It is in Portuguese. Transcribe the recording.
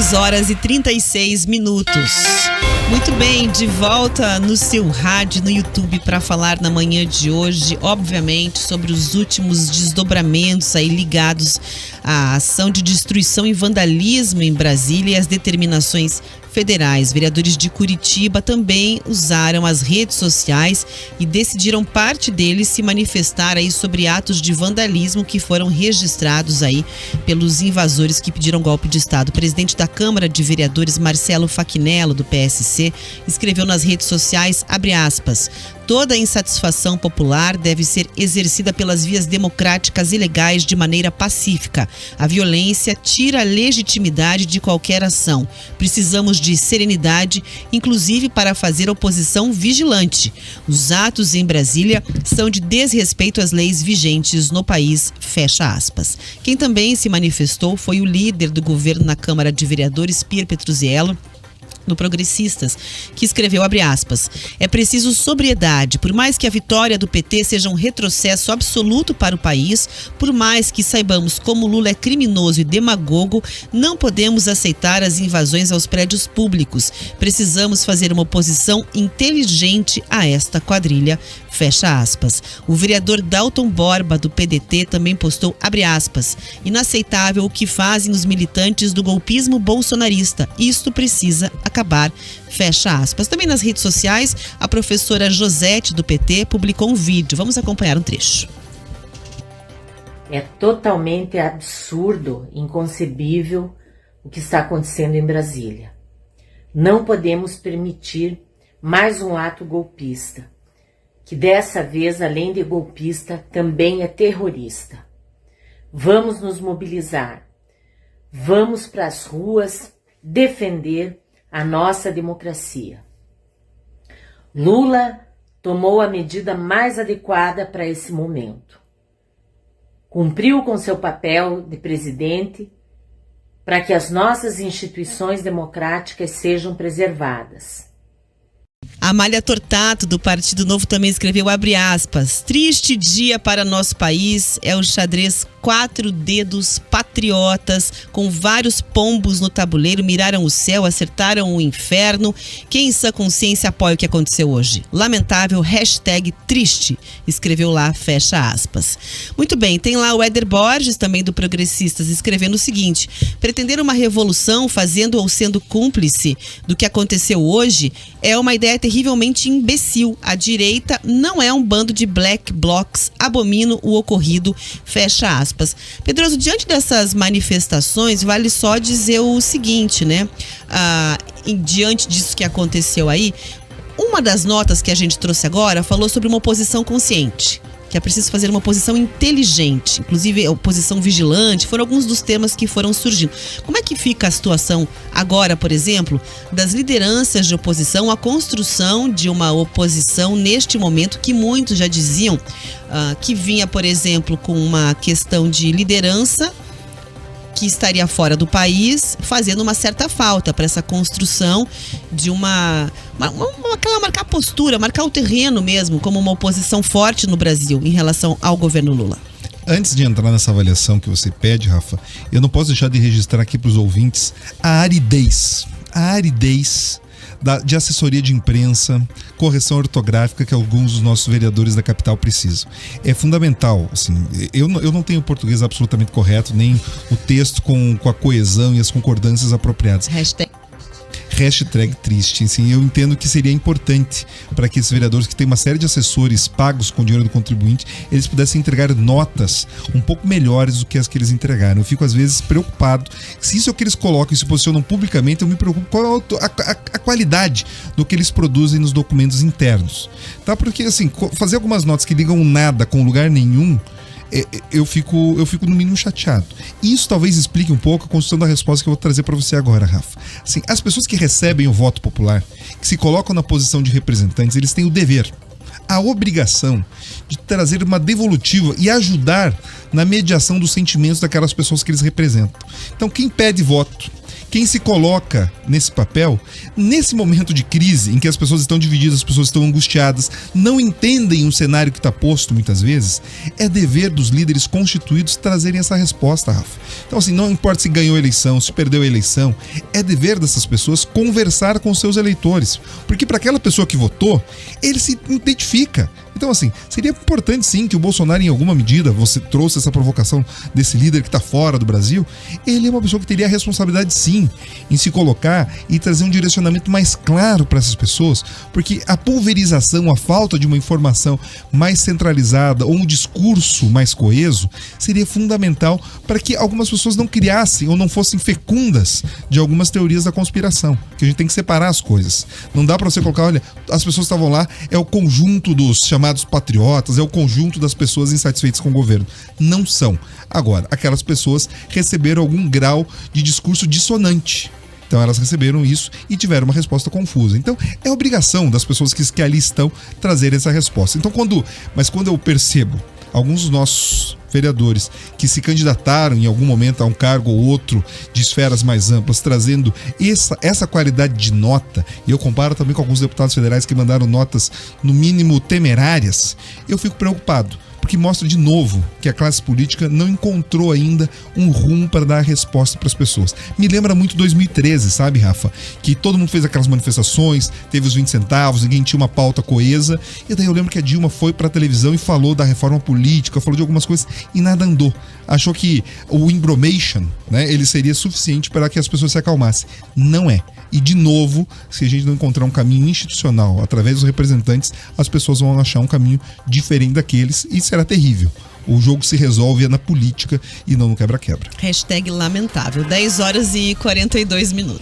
6h36. Muito bem, de volta no seu rádio, no YouTube, para falar na manhã de hoje, obviamente, sobre os últimos desdobramentos aí ligados à ação de destruição e vandalismo em Brasília e as determinações federais. Vereadores de Curitiba também usaram as redes sociais e decidiram parte deles se manifestar aí sobre atos de vandalismo que foram registrados aí pelos invasores que pediram golpe de Estado. O presidente da Câmara de Vereadores, Marcelo Facchinnello, do PSC, escreveu nas redes sociais, abre aspas, toda insatisfação popular deve ser exercida pelas vias democráticas e legais de maneira pacífica. A violência tira a legitimidade de qualquer ação. Precisamos de serenidade, inclusive para fazer oposição vigilante. Os atos em Brasília são de desrespeito às leis vigentes no país, fecha aspas. Quem também se manifestou foi o líder do governo na Câmara de Vereadores, Pier Petruzziello, no Progressistas, que escreveu, abre aspas, é preciso sobriedade, por mais que a vitória do PT seja um retrocesso absoluto para o país, por mais que saibamos como Lula é criminoso e demagogo, não podemos aceitar as invasões aos prédios públicos. Precisamos fazer uma oposição inteligente a esta quadrilha, fecha aspas. O vereador Dalton Borba, do PDT, também postou, abre aspas, inaceitável o que fazem os militantes do golpismo bolsonarista. Isto precisa acabar, fecha aspas. Também nas redes sociais, a professora Josete, do PT, publicou um vídeo. Vamos acompanhar um trecho. É totalmente absurdo, inconcebível o que está acontecendo em Brasília. Não podemos permitir mais um ato golpista, que dessa vez, além de golpista, também é terrorista. Vamos nos mobilizar, vamos para as ruas defender a nossa democracia. Lula tomou a medida mais adequada para esse momento. Cumpriu com seu papel de presidente para que as nossas instituições democráticas sejam preservadas. Amália Tortato, do Partido Novo, também escreveu, abre aspas, triste dia para nosso país, é o xadrez 4 dedos patriotas, com vários pombos no tabuleiro, miraram o céu, acertaram o inferno. Quem em sã consciência apoia o que aconteceu hoje? Lamentável, hashtag triste, escreveu lá, fecha aspas. Muito bem, tem lá o Éder Borges, também do Progressistas, escrevendo o seguinte, pretender uma revolução fazendo ou sendo cúmplice do que aconteceu hoje é uma ideia terrivelmente imbecil. A direita não é um bando de black blocs, abomino o ocorrido, fecha aspas. Pedroso, diante dessas manifestações, vale só dizer o seguinte, né? Diante disso que aconteceu aí, uma das notas que a gente trouxe agora falou sobre uma oposição consciente, que é preciso fazer uma oposição inteligente, inclusive oposição vigilante, foram alguns dos temas que foram surgindo. Como é que fica a situação agora, por exemplo, das lideranças de oposição, a construção de uma oposição neste momento que muitos já diziam que vinha, por exemplo, com uma questão de liderança que estaria fora do país, fazendo uma certa falta para essa construção de marcar postura, marcar o terreno mesmo, como uma oposição forte no Brasil em relação ao governo Lula. Antes de entrar nessa avaliação que você pede, Rafa, eu não posso deixar de registrar aqui para os ouvintes a aridez de assessoria de imprensa, correção ortográfica que alguns dos nossos vereadores da capital precisam. É fundamental, assim, eu não tenho português absolutamente correto, nem o texto com a coesão e as concordâncias apropriadas. Hashtag triste, assim, eu entendo que seria importante para que esses vereadores que têm uma série de assessores pagos com o dinheiro do contribuinte, eles pudessem entregar notas um pouco melhores do que as que eles entregaram. Eu fico às vezes preocupado, se isso é o que eles colocam e se posicionam publicamente, eu me preocupo qual a qualidade do que eles produzem nos documentos internos, tá? Porque assim, fazer algumas notas que ligam nada com lugar nenhum, eu fico no mínimo chateado. Isso talvez explique um pouco a construção da resposta que eu vou trazer para você agora, Rafa. Assim, as pessoas que recebem o voto popular, que se colocam na posição de representantes, eles têm o dever, a obrigação de trazer uma devolutiva e ajudar na mediação dos sentimentos daquelas pessoas que eles representam. Então, quem pede voto, quem se coloca nesse papel, nesse momento de crise em que as pessoas estão divididas, as pessoas estão angustiadas, não entendem o cenário que está posto muitas vezes, é dever dos líderes constituídos trazerem essa resposta, Rafa. Então assim, não importa se ganhou a eleição, se perdeu a eleição, é dever dessas pessoas conversar com seus eleitores, porque para aquela pessoa que votou, ele se identifica. Então assim, seria importante sim que o Bolsonaro, em alguma medida, você trouxe essa provocação desse líder que está fora do Brasil, ele é uma pessoa que teria a responsabilidade sim em se colocar e trazer um direcionamento mais claro para essas pessoas, porque a pulverização, a falta de uma informação mais centralizada ou um discurso mais coeso seria fundamental para que algumas pessoas não criassem ou não fossem fecundas de algumas teorias da conspiração, que a gente tem que separar as coisas. Não dá para você colocar, olha, as pessoas que estavam lá é o conjunto dos chamados patriotas, é o conjunto das pessoas insatisfeitas com o governo. Não são. Agora, aquelas pessoas receberam algum grau de discurso dissonante. Então elas receberam isso e tiveram uma resposta confusa. Então é obrigação das pessoas que ali estão trazer essa resposta. Então quando eu percebo alguns dos nossos vereadores que se candidataram em algum momento a um cargo ou outro de esferas mais amplas, trazendo essa qualidade de nota, e eu comparo também com alguns deputados federais que mandaram notas no mínimo temerárias, eu fico preocupado. Porque mostra de novo que a classe política não encontrou ainda um rumo para dar a resposta para as pessoas. Me lembra muito 2013, sabe, Rafa? Que todo mundo fez aquelas manifestações, teve os 20 centavos, ninguém tinha uma pauta coesa. E daí eu lembro que a Dilma foi para a televisão e falou da reforma política, falou de algumas coisas e nada andou. Achou que o embromation, né, ele seria suficiente para que as pessoas se acalmassem. Não é. E, de novo, se a gente não encontrar um caminho institucional através dos representantes, as pessoas vão achar um caminho diferente daqueles e será terrível. O jogo se resolve na política e não no quebra-quebra. #lamentável. 10 horas e 42 minutos.